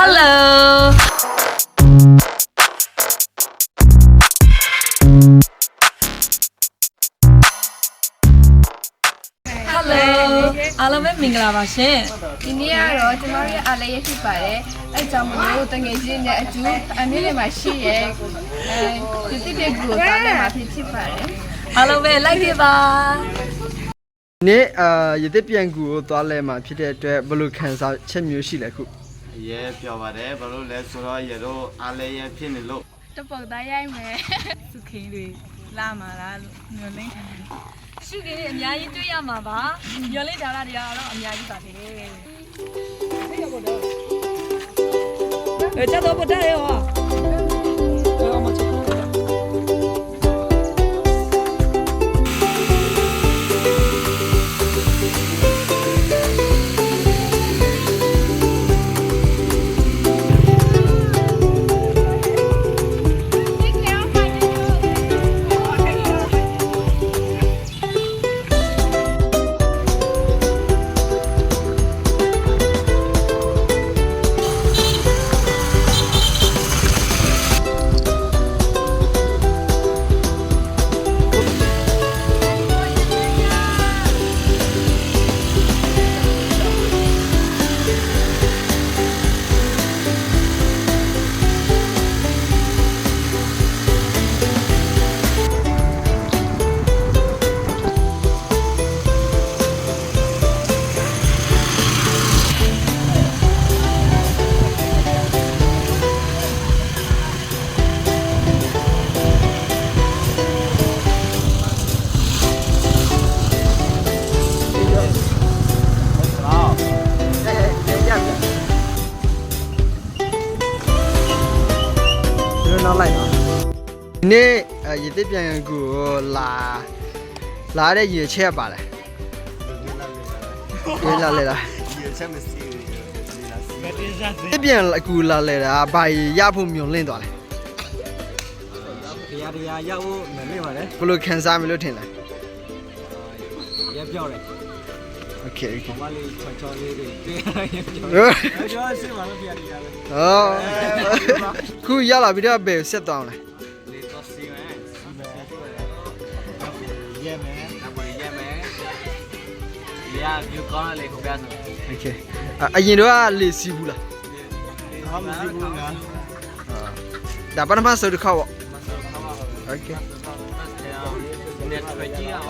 Hello. Hello. အားလုံးပဲမင်္ဂလာပါရှင်။ ဒီနေ့ကတော့ကျွန်တော်ရဲ့အားလည်းရဖြစ်ပါတယ်။အဲကြောင့်မလို့တငယ်ချင်းနဲ့အကျူအနည်းလေးမှရှိရဲ့ဒီတိတဲ့ကူတားလည်းမှဖြစ်ပါတယ်။ အားလုံးပဲလိုက်ပြပါ နေ့ရတဲ့ပြန်ကူကိုသွားလဲမှာဖြစ်တဲ့အတွက်ဘလို့ခံစားချက်မျိုးရှိလဲခု ရဲပြောပါတယ်ဘာလို့လဲဆိုတော့ရတော့အားလည်းရဖြစ်နေလို့ တပုတ်သားရိုက်မယ်။စုခင်းတွေလာမှာလားလို့ညွှန်လင်းထားတယ် ရှုခင်းလေးအများကြီးတွေ့ရမှာပါညော်လေးဒါလာတွေကတော့အများကြီးပါသေးတယ်ကြတော့ပတာရောမချော နောက်လိုက်တော့ဒီနေ့ရတဲ့ပြန်ကူကိုလာတဲ့ရေချက်ပါလဲရေလာလေလား ဒီချက်မရှိဘူးဒီလားစီ ဒီပြန်ကူလာလေတာဘာရဖို့မြုံလင့်သွားလဲ တရားရောက်ဖို့မမေ့ပါနဲ့ ဘလို့ခံစားမလို့ထင်လဲ ရက်ပြောတယ် Okay မလေးချောလေးတွေတွေ့ရက်ပြော ဟော ကျွန်တော်စစ်မှာလို့ပြရတယ် ခုရလာပြီးတော့ဘယ်ဆက်သွားလဲ လေတော့စီမယ်ရဲမယ်နောက်ပြီးရဲမယ်ရပြူကောင်းလေကိုပြဆို Okay အရင်တော့လေစီဘူးလား ဟာမရှိဘူးငါ ဒါပထမဆုံးတစ်ခေါက်ပေါ့ Okay เนี่ยไปจี้อ่ะ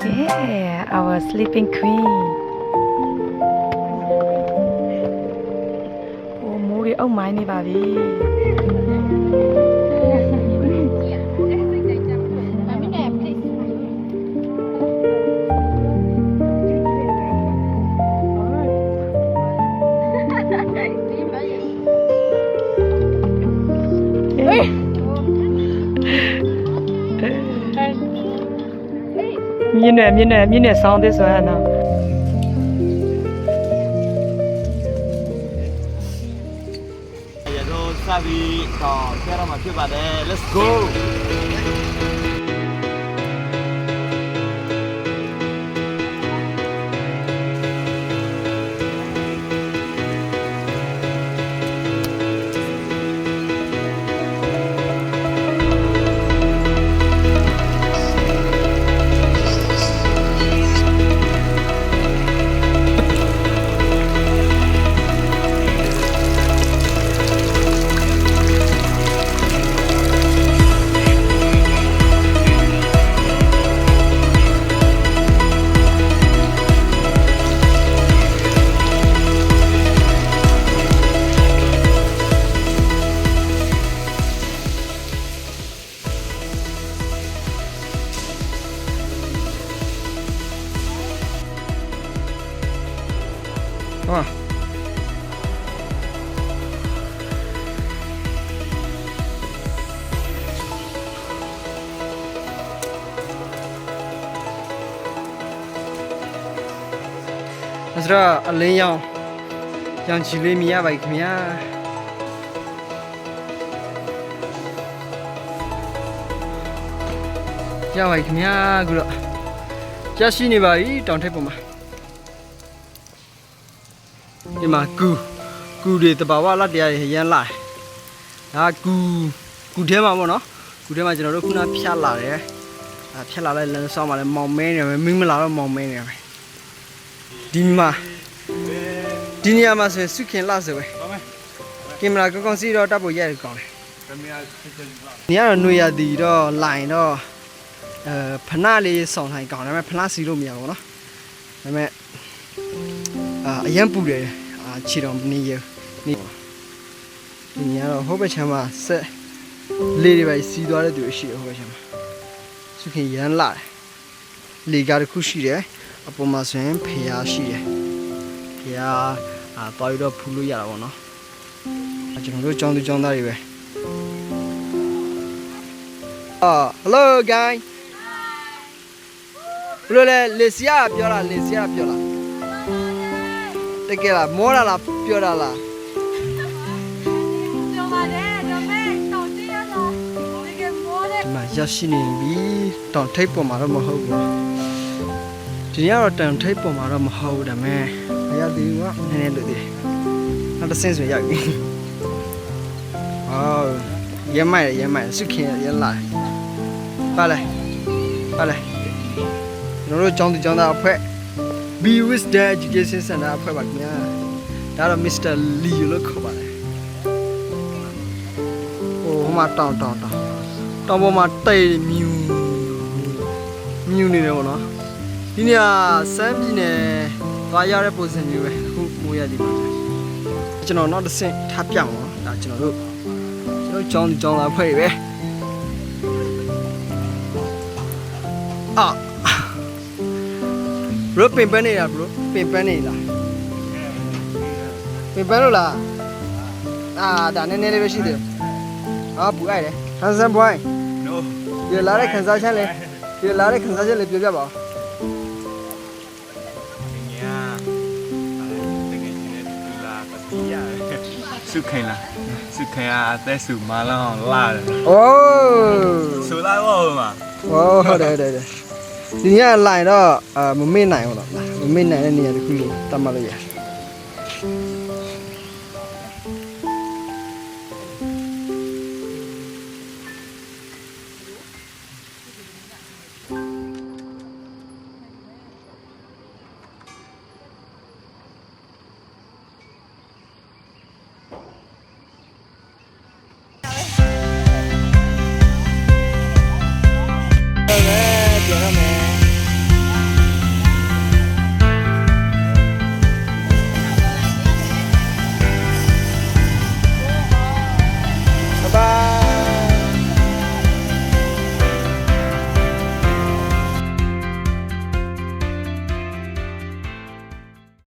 Yeah, our sleeping queen. ဟိုမိုးတွေအုပ်မိုင်းနေပါပြီမြင် မြင့်နဲ့ဆောင်းသစ်ဆိုရနော် ရတော့စပြီးတော့ဆရာတော်မှာဖြစ်ပါတယ် let's go ဟာအဲ့ဒါအလင်းရောင်ချီလေးမြင်ရပါခင်ဗျာရပါခင်ဗျာခုတော့ရရှိနေပါပြီတောင်ထိပ်ပေါ်မှာဒီမှာကူတွေတဘာဝလက်တရားရမ်းလာဒါကူထဲမှာပေါ့နော်ကူထဲမှာကျွန်တော်တို့ခုနဖြတ်လာတယ်ဖြတ်လာလိုက်လမ်းဆောင်မှာလဲမောင်မဲနေမယ်မင်းမလာတော့မောင်မဲနေမယ်ဒီနေရာမှာဆိုရင်စုခင်လာဆိုပဲကင်မရာကောင်းကောင်းစီတော့တပ်ဖို့ရတယ်ကောင်းတယ်နေရာတော့ຫນွေရသည်တော့လိုင်တော့ဖနာလေးဆောင်ထိုင်ကောင်းတယ်ဒါပေမဲ့ဖနာစီလို့မရဘူးနော်ဒါပေမဲ့အရန်ပူတယ်ခြေတော်မနေရနေဒီနေရာတော့ဟိုဘက်ချမ်းမှာဆက်လေးတွေပဲစီးသွားတဲ့သူရှိတယ်ဟိုဘက်ချမ်းမှာစုခင်ရမ်းလာတယ်လေကားတစ်ခုရှိတယ်အပေါ်မှာဆိုရင်ဖျားရှိတယ်ဖျားတော်ရတော့ဖူးလို့ရတာပေါ့နော်ကျွန်တော်တို့ចောင်းသူចောင်းသားတွေပဲhello guy ဘယ်လိုလဲလေစီယာပြောလားတကယ်လားမောတာလားပြောတာလားပြောပါတယ်ဒါမဲ့တောင်ကြည့်ရတော့တကယ်မောတယ်မရရှိနေပြီတောင်ထိပ်ပေါ်မှာတော့မဟုတ်ဘူးဒီနေ့ကတော့တောင်ထိပ်ပေါ်မှာတော့မဟုတ်ဘူးဒါမဲ့မရသေးဘူးကနည်းနည်းလို့သေးတယ်နောက်တစ်ဆင့်ဆိုရပြီရမိုက်စုခင်ရလာပါလေကျွန်တော်တို့ကျောင်းသူကျောင်းသားအဖွဲ့ Be with the Education Center အဖွဲ့ပါခင်ဗျာဒါတော့ Mr. Lee လို့ခေါ်ပါတယ်ဟိုမှာတောင်ပေါ်မှာတိတ်မြူနေတယ်ပေါ့နော်ဒီနေရာစမ်းပြည်နယ်သွားရတဲ့ပုံစံမျိုးပဲအခုမိုးရသည်ပါကျွန်တော်နောက်တစ်ဆင့်ထားပြအောင်နော်ဒါကျွန်တော်တို့ကျောင်းသူကျောင်းသားအဖွဲ့ပဲbro ပင်ပန်းနေတာ bro ပင်ပန်းလို့လားဒါနည်းနည်းလေးပဲရှိသေးတယ်ပူလိုက်တယ်ဟန်ဆန်ဘွိုင်း no ဒီလာတဲ့ခန်းစားချက်လေးပြောပြပါဦး ညာတကယ်ကြီးနဲ့တူလာပတိရစုခင်လားစုခင်အသက်စုမလောင်းလာတယ် ဆိုလိုက်ပါဦးမှာဟုတ်တယ်ဒီနေ့ကလိုင်တော့မမေ့နိုင်ဘူးတော့မမေ့နိုင်တဲ့နေရာတစ်ခုလို့တတ်မှတ်လို့ရတယ်